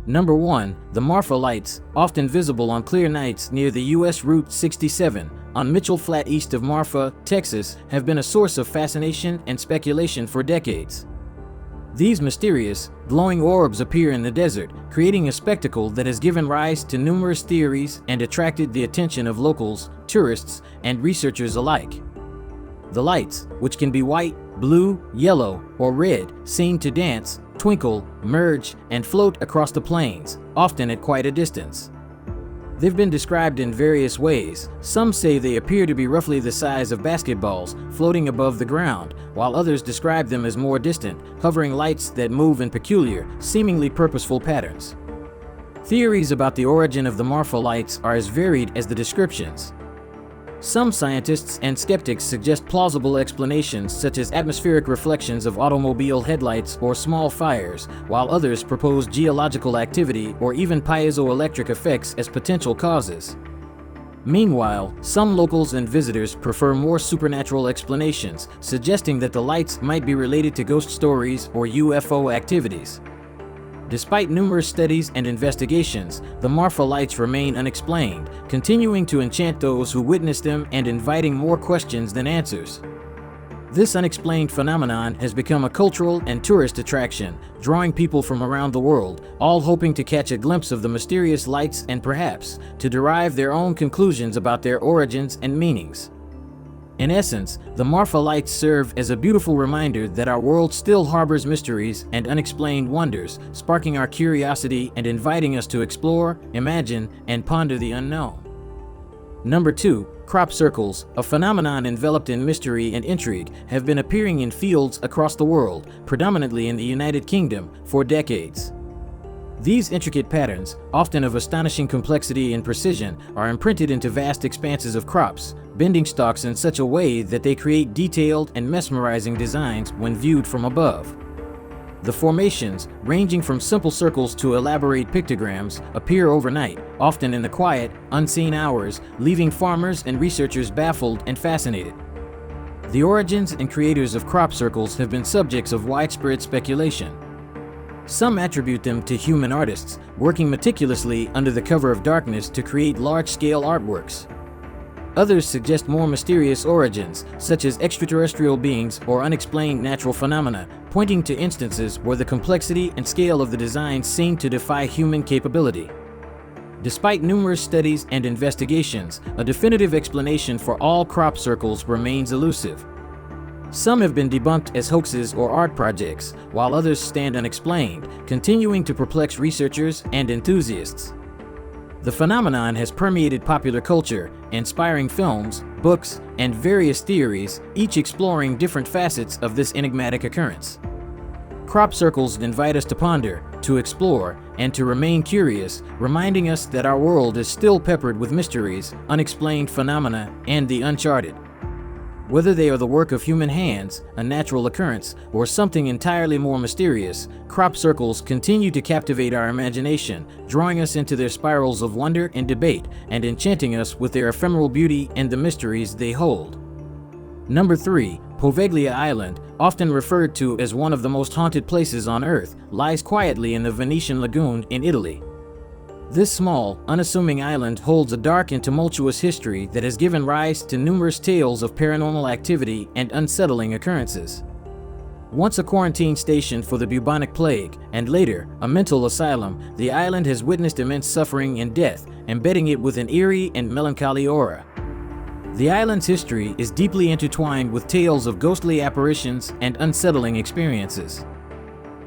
Number 1. The Marfa Lights, often visible on clear nights near the U.S. Route 67 on Mitchell Flat east of Marfa, Texas, have been a source of fascination and speculation for decades. These mysterious, glowing orbs appear in the desert, creating a spectacle that has given rise to numerous theories and attracted the attention of locals, tourists, and researchers alike. The lights, which can be white, blue, yellow, or red, seem to dance, twinkle, merge, and float across the plains, often at quite a distance. They've been described in various ways. Some say they appear to be roughly the size of basketballs, floating above the ground, while others describe them as more distant, hovering lights that move in peculiar, seemingly purposeful patterns. Theories about the origin of the Marfa lights are as varied as the descriptions. Some scientists and skeptics suggest plausible explanations such as atmospheric reflections of automobile headlights or small fires, while others propose geological activity or even piezoelectric effects as potential causes. Meanwhile, some locals and visitors prefer more supernatural explanations, suggesting that the lights might be related to ghost stories or UFO activities. Despite numerous studies and investigations, the Marfa lights remain unexplained, continuing to enchant those who witness them and inviting more questions than answers. This unexplained phenomenon has become a cultural and tourist attraction, drawing people from around the world, all hoping to catch a glimpse of the mysterious lights and perhaps to derive their own conclusions about their origins and meanings. In essence, the Marfa lights serve as a beautiful reminder that our world still harbors mysteries and unexplained wonders, sparking our curiosity and inviting us to explore, imagine, and ponder the unknown. Number 2. Crop circles, a phenomenon enveloped in mystery and intrigue, have been appearing in fields across the world, predominantly in the United Kingdom, for decades. These intricate patterns, often of astonishing complexity and precision, are imprinted into vast expanses of crops, bending stalks in such a way that they create detailed and mesmerizing designs when viewed from above. The formations, ranging from simple circles to elaborate pictograms, appear overnight, often in the quiet, unseen hours, leaving farmers and researchers baffled and fascinated. The origins and creators of crop circles have been subjects of widespread speculation. Some attribute them to human artists, working meticulously under the cover of darkness to create large-scale artworks. Others suggest more mysterious origins, such as extraterrestrial beings or unexplained natural phenomena, pointing to instances where the complexity and scale of the designs seem to defy human capability. Despite numerous studies and investigations, a definitive explanation for all crop circles remains elusive. Some have been debunked as hoaxes or art projects, while others stand unexplained, continuing to perplex researchers and enthusiasts. The phenomenon has permeated popular culture, inspiring films, books, and various theories, each exploring different facets of this enigmatic occurrence. Crop circles invite us to ponder, to explore, and to remain curious, reminding us that our world is still peppered with mysteries, unexplained phenomena, and the uncharted. Whether they are the work of human hands, a natural occurrence, or something entirely more mysterious, crop circles continue to captivate our imagination, drawing us into their spirals of wonder and debate, and enchanting us with their ephemeral beauty and the mysteries they hold. Number 3. Poveglia Island, often referred to as one of the most haunted places on Earth, lies quietly in the Venetian Lagoon in Italy. This small, unassuming island holds a dark and tumultuous history that has given rise to numerous tales of paranormal activity and unsettling occurrences. Once a quarantine station for the bubonic plague, and later a mental asylum, the island has witnessed immense suffering and death, embedding it with an eerie and melancholy aura. The island's history is deeply intertwined with tales of ghostly apparitions and unsettling experiences.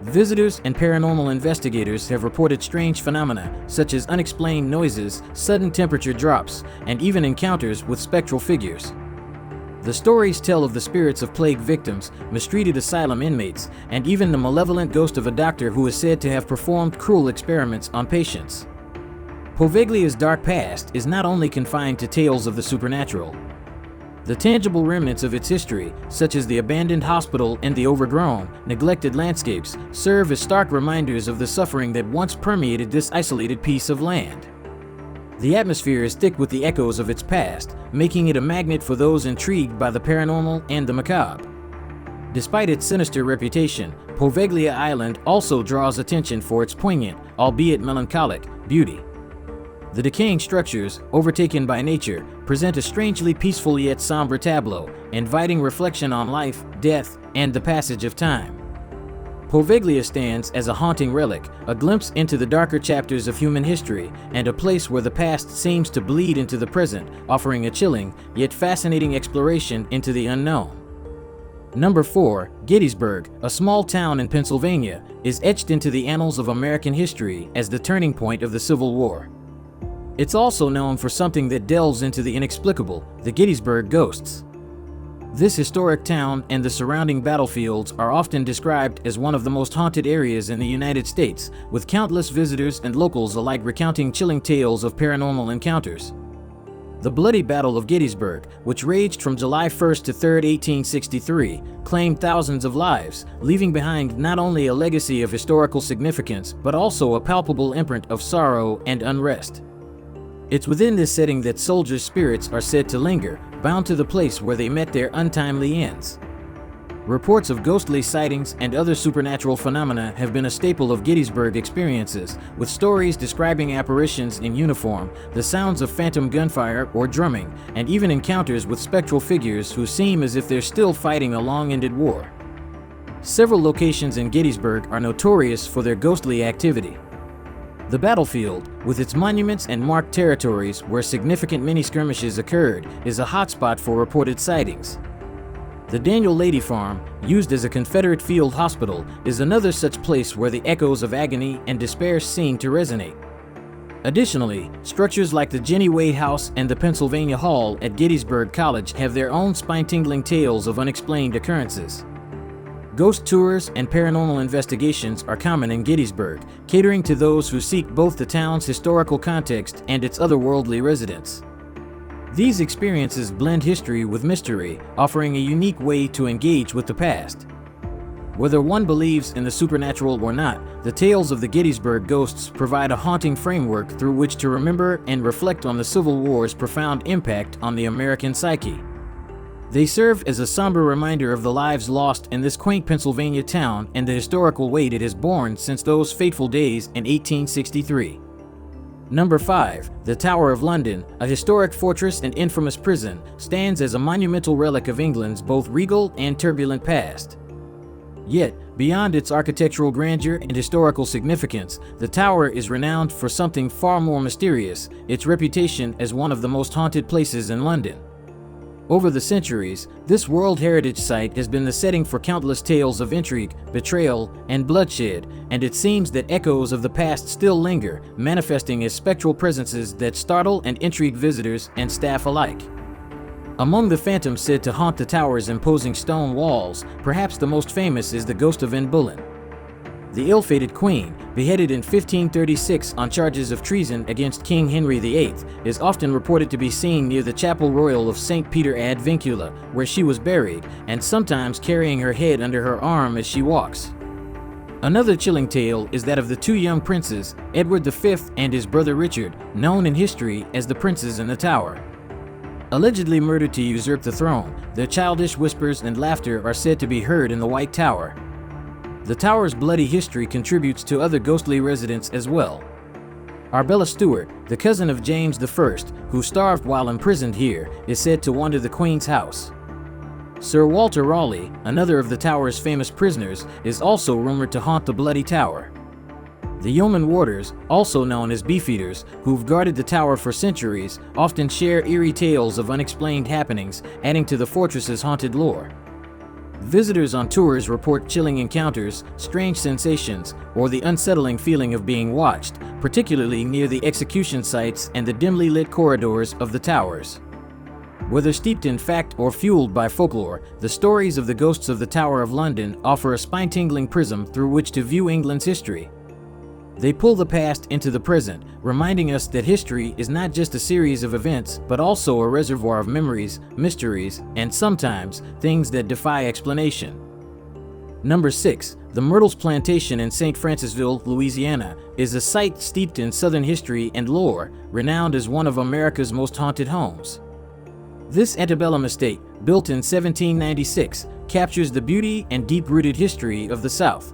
Visitors and paranormal investigators have reported strange phenomena such as unexplained noises, sudden temperature drops, and even encounters with spectral figures. The stories tell of the spirits of plague victims, mistreated asylum inmates, and even the malevolent ghost of a doctor who is said to have performed cruel experiments on patients. Poveglia's dark past is not only confined to tales of the supernatural. The tangible remnants of its history, such as the abandoned hospital and the overgrown, neglected landscapes, serve as stark reminders of the suffering that once permeated this isolated piece of land. The atmosphere is thick with the echoes of its past, making it a magnet for those intrigued by the paranormal and the macabre. Despite its sinister reputation, Poveglia Island also draws attention for its poignant, albeit melancholic, beauty. The decaying structures, overtaken by nature, present a strangely peaceful yet somber tableau, inviting reflection on life, death, and the passage of time. Poveglia stands as a haunting relic, a glimpse into the darker chapters of human history, and a place where the past seems to bleed into the present, offering a chilling, yet fascinating exploration into the unknown. Number 4, Gettysburg, a small town in Pennsylvania, is etched into the annals of American history as the turning point of the Civil War. It's also known for something that delves into the inexplicable, the Gettysburg ghosts. This historic town and the surrounding battlefields are often described as one of the most haunted areas in the United States, with countless visitors and locals alike recounting chilling tales of paranormal encounters. The Bloody Battle of Gettysburg, which raged from July 1st to 3rd, 1863, claimed thousands of lives, leaving behind not only a legacy of historical significance, but also a palpable imprint of sorrow and unrest. It's within this setting that soldiers' spirits are said to linger, bound to the place where they met their untimely ends. Reports of ghostly sightings and other supernatural phenomena have been a staple of Gettysburg experiences, with stories describing apparitions in uniform, the sounds of phantom gunfire or drumming, and even encounters with spectral figures who seem as if they're still fighting a long-ended war. Several locations in Gettysburg are notorious for their ghostly activity. The battlefield, with its monuments and marked territories where significant mini-skirmishes occurred, is a hotspot for reported sightings. The Daniel Lady Farm, used as a Confederate field hospital, is another such place where the echoes of agony and despair seem to resonate. Additionally, structures like the Jenny Wade House and the Pennsylvania Hall at Gettysburg College have their own spine-tingling tales of unexplained occurrences. Ghost tours and paranormal investigations are common in Gettysburg, catering to those who seek both the town's historical context and its otherworldly residents. These experiences blend history with mystery, offering a unique way to engage with the past. Whether one believes in the supernatural or not, the tales of the Gettysburg ghosts provide a haunting framework through which to remember and reflect on the Civil War's profound impact on the American psyche. They serve as a somber reminder of the lives lost in this quaint Pennsylvania town and the historical weight it has borne since those fateful days in 1863. Number 5, the Tower of London, a historic fortress and infamous prison, stands as a monumental relic of England's both regal and turbulent past. Yet, beyond its architectural grandeur and historical significance, the tower is renowned for something far more mysterious: its reputation as one of the most haunted places in London. Over the centuries, this World Heritage Site has been the setting for countless tales of intrigue, betrayal, and bloodshed, and it seems that echoes of the past still linger, manifesting as spectral presences that startle and intrigue visitors and staff alike. Among the phantoms said to haunt the tower's imposing stone walls, perhaps the most famous is the ghost of Anne Boleyn. The ill-fated queen, beheaded in 1536 on charges of treason against King Henry VIII, is often reported to be seen near the Chapel Royal of St. Peter ad Vincula, where she was buried, and sometimes carrying her head under her arm as she walks. Another chilling tale is that of the two young princes, Edward V and his brother Richard, known in history as the Princes in the Tower. Allegedly murdered to usurp the throne, their childish whispers and laughter are said to be heard in the White Tower. The tower's bloody history contributes to other ghostly residents as well. Arbella Stewart, the cousin of James I, who starved while imprisoned here, is said to wander the Queen's house. Sir Walter Raleigh, another of the tower's famous prisoners, is also rumored to haunt the Bloody Tower. The yeoman warders, also known as beefeaters, who've guarded the tower for centuries, often share eerie tales of unexplained happenings, adding to the fortress's haunted lore. Visitors on tours report chilling encounters, strange sensations, or the unsettling feeling of being watched, particularly near the execution sites and the dimly lit corridors of the towers. Whether steeped in fact or fueled by folklore, the stories of the ghosts of the Tower of London offer a spine-tingling prism through which to view England's history. They pull the past into the present, reminding us that history is not just a series of events, but also a reservoir of memories, mysteries, and sometimes things that defy explanation. Number 6, the Myrtles Plantation in St. Francisville, Louisiana, is a site steeped in Southern history and lore, renowned as one of America's most haunted homes. This antebellum estate, built in 1796, captures the beauty and deep-rooted history of the South.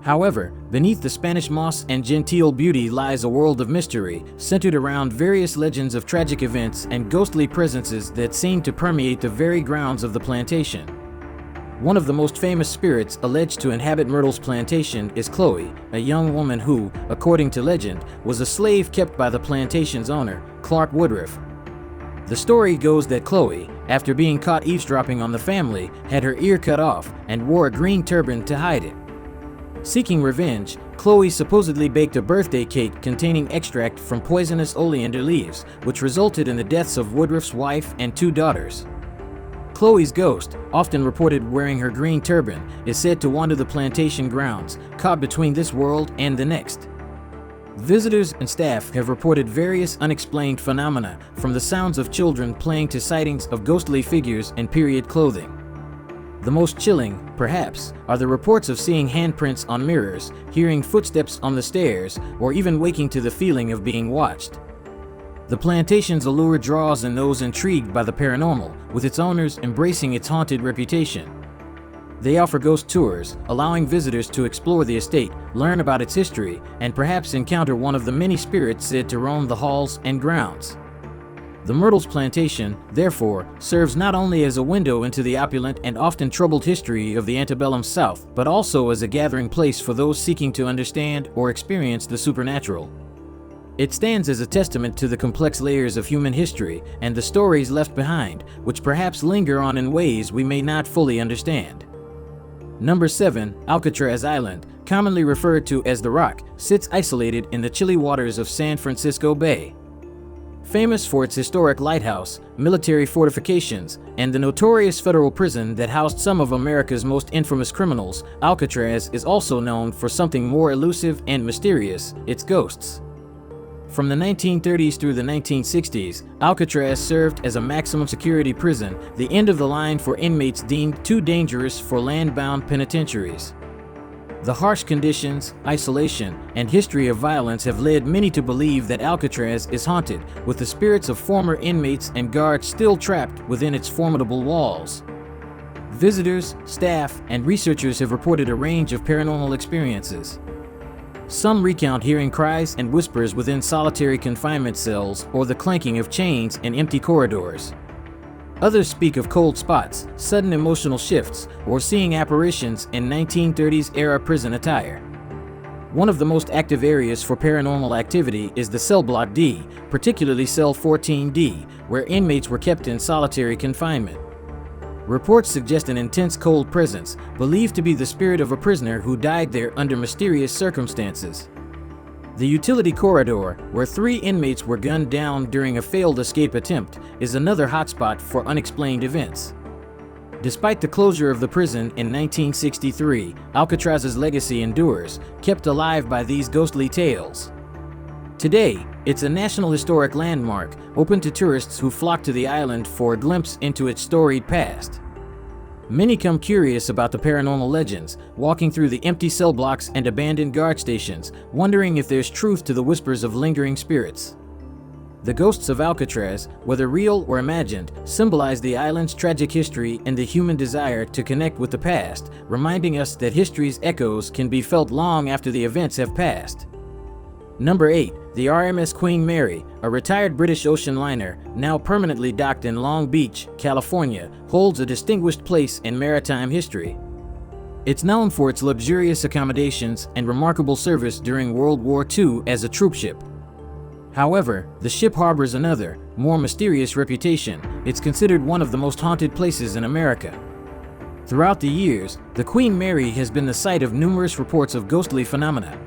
However, beneath the Spanish moss and genteel beauty lies a world of mystery, centered around various legends of tragic events and ghostly presences that seem to permeate the very grounds of the plantation. One of the most famous spirits alleged to inhabit Myrtle's plantation is Chloe, a young woman who, according to legend, was a slave kept by the plantation's owner, Clark Woodruff. The story goes that Chloe, after being caught eavesdropping on the family, had her ear cut off and wore a green turban to hide it. Seeking revenge, Chloe supposedly baked a birthday cake containing extract from poisonous oleander leaves, which resulted in the deaths of Woodruff's wife and 2 daughters. Chloe's ghost, often reported wearing her green turban, is said to wander the plantation grounds, caught between this world and the next. Visitors and staff have reported various unexplained phenomena, from the sounds of children playing to sightings of ghostly figures in period clothing. The most chilling, perhaps, are the reports of seeing handprints on mirrors, hearing footsteps on the stairs, or even waking to the feeling of being watched. The plantation's allure draws in those intrigued by the paranormal, with its owners embracing its haunted reputation. They offer ghost tours, allowing visitors to explore the estate, learn about its history, and perhaps encounter one of the many spirits said to roam the halls and grounds. The Myrtles plantation, therefore, serves not only as a window into the opulent and often troubled history of the antebellum South, but also as a gathering place for those seeking to understand or experience the supernatural. It stands as a testament to the complex layers of human history and the stories left behind, which perhaps linger on in ways we may not fully understand. Number 7, Alcatraz Island, commonly referred to as The Rock, sits isolated in the chilly waters of San Francisco Bay. Famous for its historic lighthouse, military fortifications, and the notorious federal prison that housed some of America's most infamous criminals, Alcatraz is also known for something more elusive and mysterious: its ghosts. From the 1930s through the 1960s, Alcatraz served as a maximum security prison, the end of the line for inmates deemed too dangerous for land-bound penitentiaries. The harsh conditions, isolation, and history of violence have led many to believe that Alcatraz is haunted, with the spirits of former inmates and guards still trapped within its formidable walls. Visitors, staff, and researchers have reported a range of paranormal experiences. Some recount hearing cries and whispers within solitary confinement cells or the clanking of chains in empty corridors. Others speak of cold spots, sudden emotional shifts, or seeing apparitions in 1930s-era prison attire. One of the most active areas for paranormal activity is the Cell Block D, particularly Cell 14D, where inmates were kept in solitary confinement. Reports suggest an intense cold presence, believed to be the spirit of a prisoner who died there under mysterious circumstances. The utility corridor, where 3 inmates were gunned down during a failed escape attempt, is another hotspot for unexplained events. Despite the closure of the prison in 1963, Alcatraz's legacy endures, kept alive by these ghostly tales. Today, it's a National Historic Landmark, open to tourists who flock to the island for a glimpse into its storied past. Many come curious about the paranormal legends, walking through the empty cell blocks and abandoned guard stations, wondering if there's truth to the whispers of lingering spirits. The ghosts of Alcatraz, whether real or imagined, symbolize the island's tragic history and the human desire to connect with the past, reminding us that history's echoes can be felt long after the events have passed. Number 8. The RMS Queen Mary, a retired British ocean liner, now permanently docked in Long Beach, California, holds a distinguished place in maritime history. It's known for its luxurious accommodations and remarkable service during World War II as a troopship. However, the ship harbors another, more mysterious reputation. It's considered one of the most haunted places in America. Throughout the years, the Queen Mary has been the site of numerous reports of ghostly phenomena.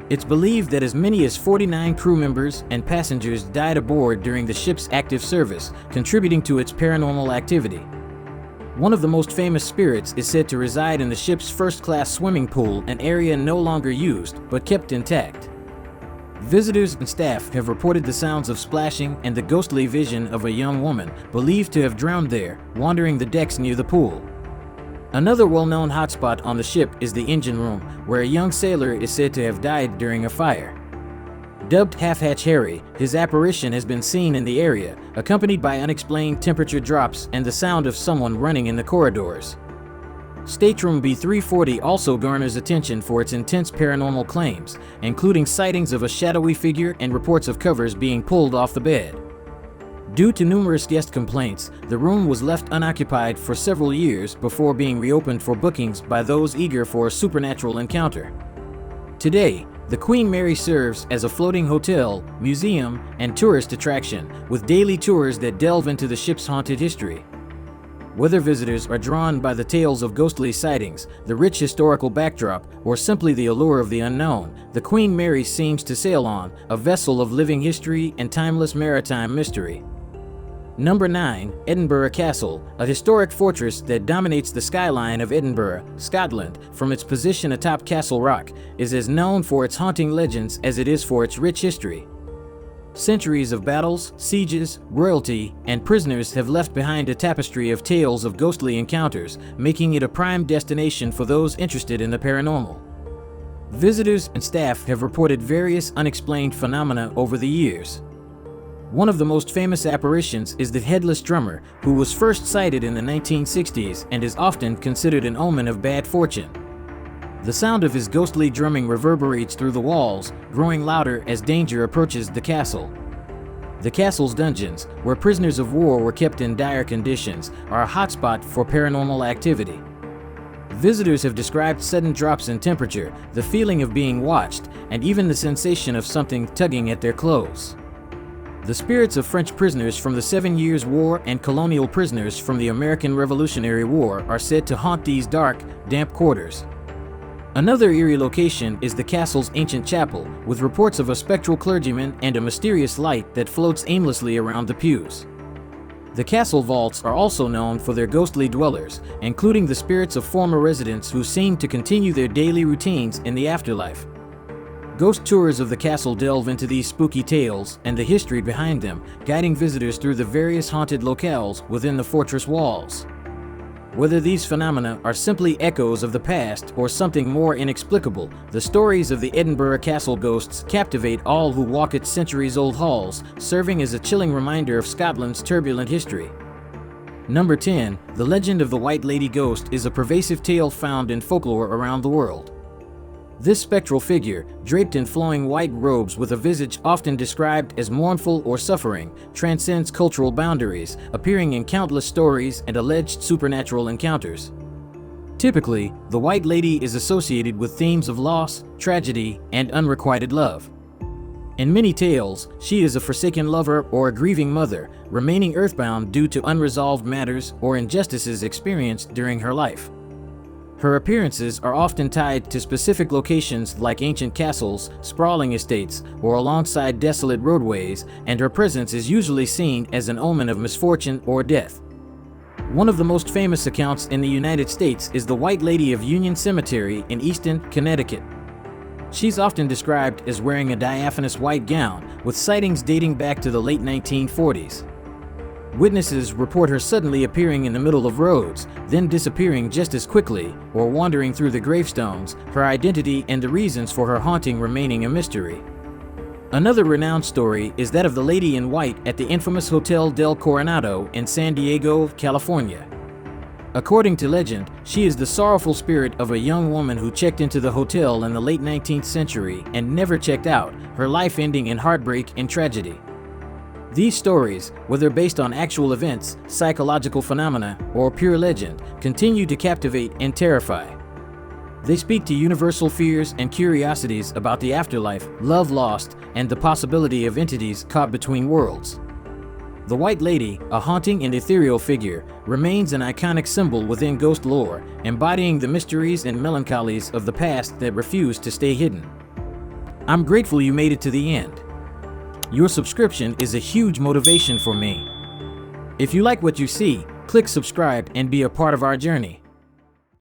It's believed that as many as 49 crew members and passengers died aboard during the ship's active service, contributing to its paranormal activity. One of the most famous spirits is said to reside in the ship's first-class swimming pool, an area no longer used but kept intact. Visitors and staff have reported the sounds of splashing and the ghostly vision of a young woman believed to have drowned there, wandering the decks near the pool. Another well-known hotspot on the ship is the engine room, where a young sailor is said to have died during a fire. Dubbed Half-Hatch Harry, his apparition has been seen in the area, accompanied by unexplained temperature drops and the sound of someone running in the corridors. Stateroom B340 also garners attention for its intense paranormal claims, including sightings of a shadowy figure and reports of covers being pulled off the bed. Due to numerous guest complaints, the room was left unoccupied for several years before being reopened for bookings by those eager for a supernatural encounter. Today, the Queen Mary serves as a floating hotel, museum, and tourist attraction, with daily tours that delve into the ship's haunted history. Whether visitors are drawn by the tales of ghostly sightings, the rich historical backdrop, or simply the allure of the unknown, the Queen Mary seems to sail on, a vessel of living history and timeless maritime mystery. Number 9. Edinburgh Castle, a historic fortress that dominates the skyline of Edinburgh, Scotland, from its position atop Castle Rock, is as known for its haunting legends as it is for its rich history. Centuries of battles, sieges, royalty, and prisoners have left behind a tapestry of tales of ghostly encounters, making it a prime destination for those interested in the paranormal. Visitors and staff have reported various unexplained phenomena over the years. One of the most famous apparitions is the headless drummer, who was first sighted in the 1960s and is often considered an omen of bad fortune. The sound of his ghostly drumming reverberates through the walls, growing louder as danger approaches the castle. The castle's dungeons, where prisoners of war were kept in dire conditions, are a hotspot for paranormal activity. Visitors have described sudden drops in temperature, the feeling of being watched, and even the sensation of something tugging at their clothes. The spirits of French prisoners from the 7 Years' War and colonial prisoners from the American Revolutionary War are said to haunt these dark, damp quarters. Another eerie location is the castle's ancient chapel, with reports of a spectral clergyman and a mysterious light that floats aimlessly around the pews. The castle vaults are also known for their ghostly dwellers, including the spirits of former residents who seem to continue their daily routines in the afterlife. Ghost tours of the castle delve into these spooky tales and the history behind them, guiding visitors through the various haunted locales within the fortress walls. Whether these phenomena are simply echoes of the past or something more inexplicable, the stories of the Edinburgh Castle ghosts captivate all who walk its centuries-old halls, serving as a chilling reminder of Scotland's turbulent history. Number 10. The legend of the White Lady Ghost is a pervasive tale found in folklore around the world. This spectral figure, draped in flowing white robes with a visage often described as mournful or suffering, transcends cultural boundaries, appearing in countless stories and alleged supernatural encounters. Typically, the White Lady is associated with themes of loss, tragedy, and unrequited love. In many tales, she is a forsaken lover or a grieving mother, remaining earthbound due to unresolved matters or injustices experienced during her life. Her appearances are often tied to specific locations like ancient castles, sprawling estates, or alongside desolate roadways, and her presence is usually seen as an omen of misfortune or death. One of the most famous accounts in the United States is the White Lady of Union Cemetery in Easton, Connecticut. She's often described as wearing a diaphanous white gown, with sightings dating back to the late 1940s. Witnesses report her suddenly appearing in the middle of roads, then disappearing just as quickly, or wandering through the gravestones, her identity and the reasons for her haunting remaining a mystery. Another renowned story is that of the Lady in White at the infamous Hotel del Coronado in San Diego, California. According to legend, she is the sorrowful spirit of a young woman who checked into the hotel in the late 19th century and never checked out, her life ending in heartbreak and tragedy. These stories, whether based on actual events, psychological phenomena, or pure legend, continue to captivate and terrify. They speak to universal fears and curiosities about the afterlife, love lost, and the possibility of entities caught between worlds. The White Lady, a haunting and ethereal figure, remains an iconic symbol within ghost lore, embodying the mysteries and melancholies of the past that refuse to stay hidden. I'm grateful you made it to the end. Your subscription is a huge motivation for me. If you like what you see, click subscribe and be a part of our journey.